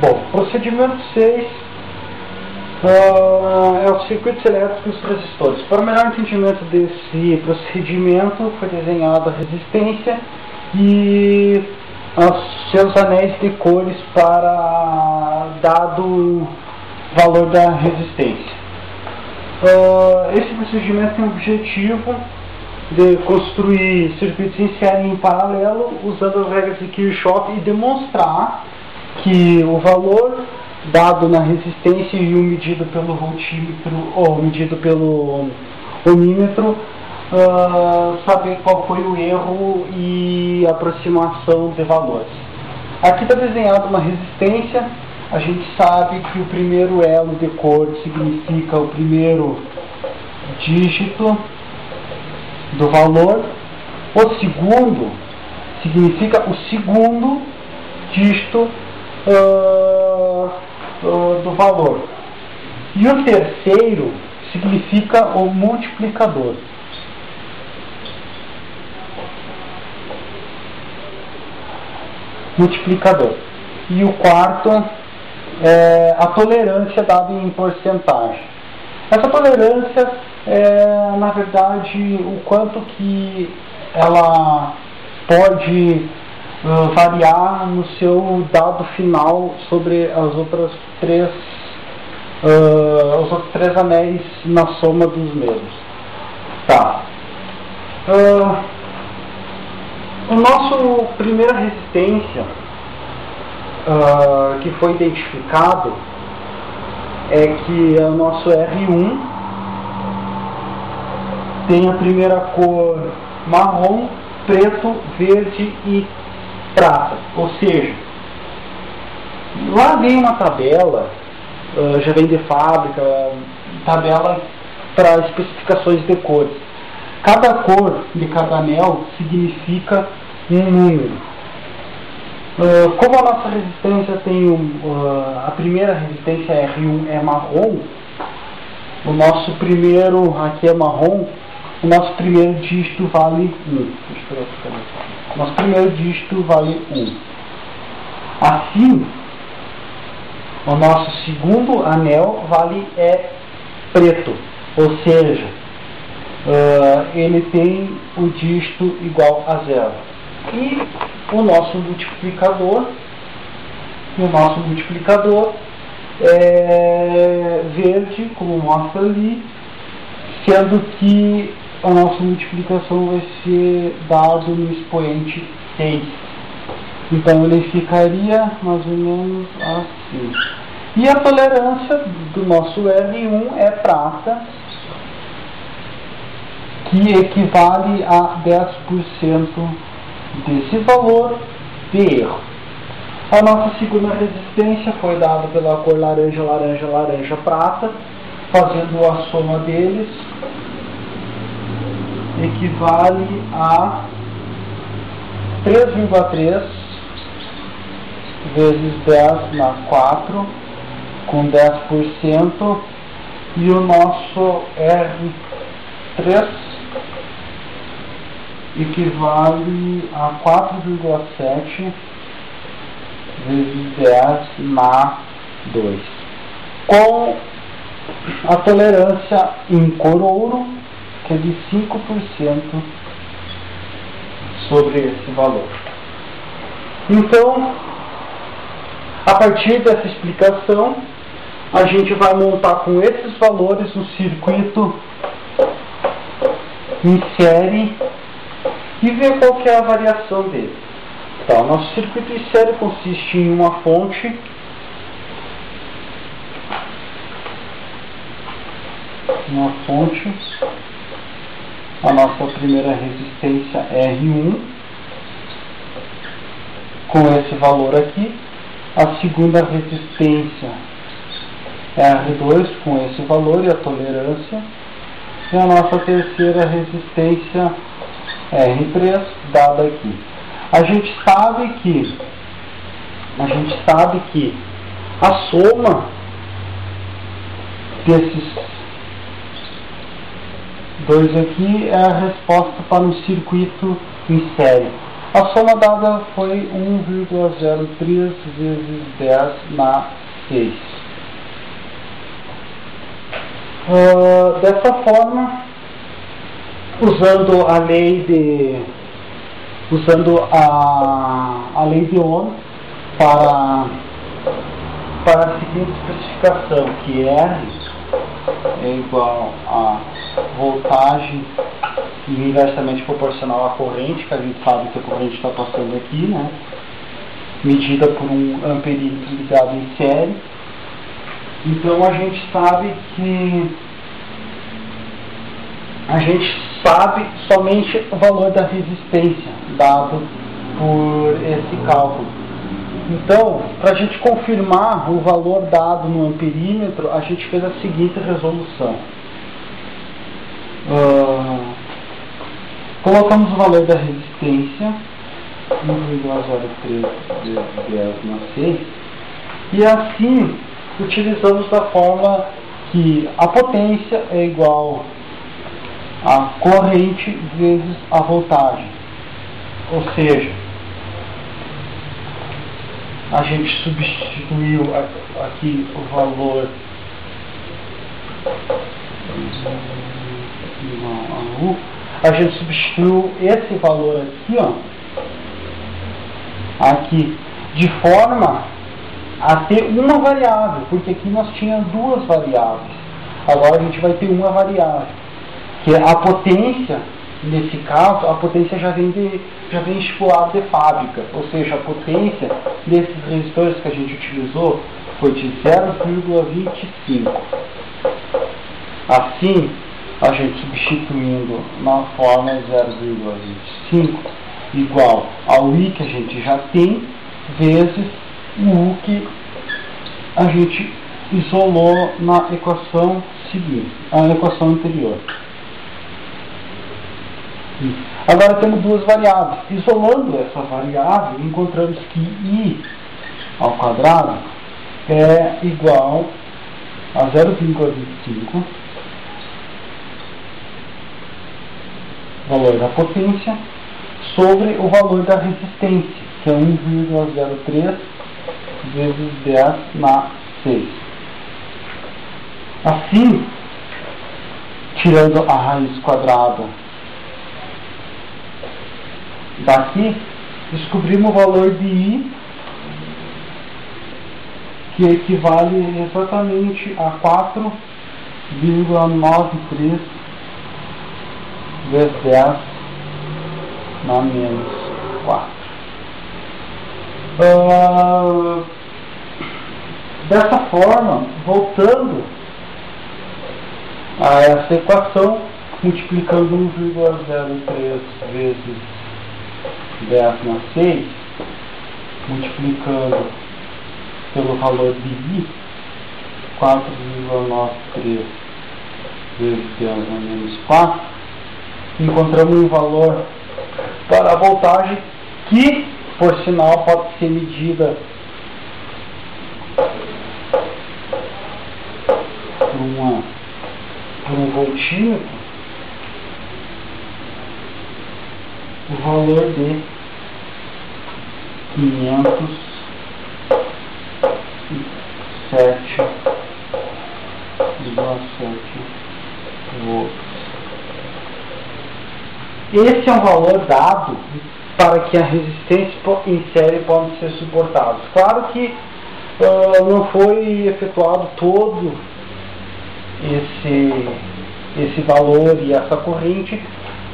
Bom, procedimento 6 é os circuitos elétricos e os resistores. Para o melhor entendimento desse procedimento, foi desenhada a resistência e os seus anéis de cores para dado valor da resistência. Esse procedimento tem o objetivo de construir circuitos em série e em paralelo, usando as regras de Kirchhoff, e demonstrar que o valor dado na resistência e o medido pelo voltímetro ou medido pelo ohmímetro, saber qual foi o erro e aproximação de valores. Aqui está desenhada uma resistência. A gente sabe que o primeiro elo de cor significa o primeiro dígito do valor, o segundo significa o segundo dígito do valor, e o terceiro significa o multiplicador. E o quarto é a tolerância dada em porcentagem. Essa tolerância é, na verdade, o quanto que ela pode variar no seu dado final sobre os outros três anéis na soma dos mesmos. Tá. O nosso primeira resistência que foi identificado é que o nosso R1 tem a primeira cor marrom, preto, verde e prata. Ou seja, lá vem uma tabela, já vem de fábrica, tabela para especificações de cores. Cada cor de cada anel significa um número. Como a nossa resistência tem a primeira resistência R1 é marrom, o nosso primeiro aqui é marrom, o nosso primeiro dígito vale 1. O nosso primeiro dígito vale 1. Assim, o nosso segundo anel vale preto, ou seja, ele tem o dígito igual a 0. E o nosso multiplicador é verde, como mostra ali, sendo que a nossa multiplicação vai ser dado no expoente 6. Então ele ficaria mais ou menos assim. E a tolerância do nosso R1 é prata, que equivale a 10% desse valor de erro. A nossa segunda resistência foi dada pela cor laranja, laranja, laranja, prata, fazendo a soma deles equivale a 3,3 vezes 10 na 4, com 10%, e o nosso R3 equivale a 4,7 vezes 10 na 2, com a tolerância em cor ouro, que é de 5% sobre esse valor. Então, a partir dessa explicação, a gente vai montar com esses valores um circuito em série e ver qual que é a variação dele. Então, nosso circuito em série consiste em uma fonte, a nossa primeira resistência R1 com esse valor aqui, a segunda resistência R2 com esse valor e a tolerância, e a nossa terceira resistência R3 dada aqui. A gente sabe que a soma desses dois aqui é a resposta para um circuito em série. A soma dada foi 1,03 vezes 10 na 6. Dessa forma, usando a lei de Ohm para a seguinte especificação, que R é igual a voltagem inversamente proporcional à corrente, que a gente sabe que a corrente está passando aqui, né? Medida por um amperímetro ligado em série. Então a gente sabe somente o valor da resistência dado por esse cálculo. Então, para a gente confirmar o valor dado no amperímetro, a gente fez a seguinte resolução. Colocamos o valor da resistência, 1,03 vezes 10 na 6, e assim utilizamos da forma que a potência é igual a corrente vezes a voltagem. Ou seja, a gente substituiu aqui o valor a gente substituiu esse valor aqui, ó, aqui, de forma a ter uma variável, porque aqui nós tínhamos duas variáveis. Agora a gente vai ter uma variável, que é a potência. Nesse caso, a potência já vem estipulada de fábrica, ou seja, a potência desses resistores que a gente utilizou foi de 0,25. Assim, a gente substituindo na forma 0,25 igual ao I que a gente já tem, vezes o U que a gente isolou na equação seguinte, a equação anterior. Agora temos duas variáveis. Isolando essa variável, encontramos que I ao quadrado é igual a 0,25, valor da potência, sobre o valor da resistência, que é 1,03 vezes 10 na 6. Assim, tirando a raiz quadrada daqui, descobrimos o valor de I, que equivale exatamente a 4,93 vezes 10 na menos 4. Dessa forma, voltando a essa equação, multiplicando 1,03 vezes 10 na 6, multiplicando pelo valor de I, 4,93 vezes 10 na menos 4, encontramos um valor para a voltagem que, por sinal, pode ser medida por um voltímetro, o valor de 507,7 volts. Esse é um valor dado para que a resistência em série possa ser suportada. Claro que não foi efetuado todo esse valor e essa corrente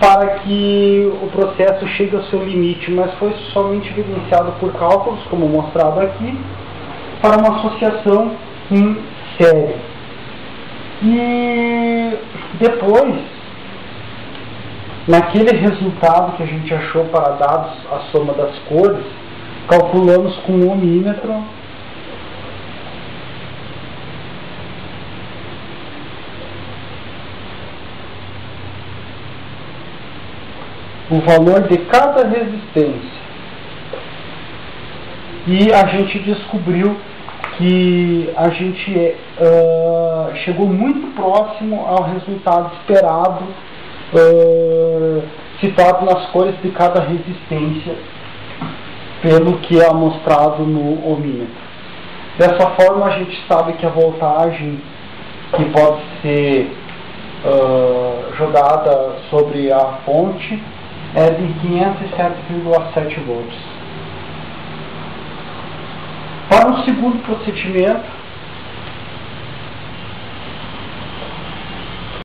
para que o processo chegue ao seu limite, mas foi somente evidenciado por cálculos, como mostrado aqui, para uma associação em série. E depois, naquele resultado que a gente achou para dados a soma das cores, calculamos com um ohmímetro o valor de cada resistência. E a gente descobriu que a gente chegou muito próximo ao resultado esperado situado nas cores de cada resistência, pelo que é mostrado no ohmímetro. Dessa forma, a gente sabe que a voltagem que pode ser jogada sobre a fonte é de 507,7 volts. Para o segundo procedimento,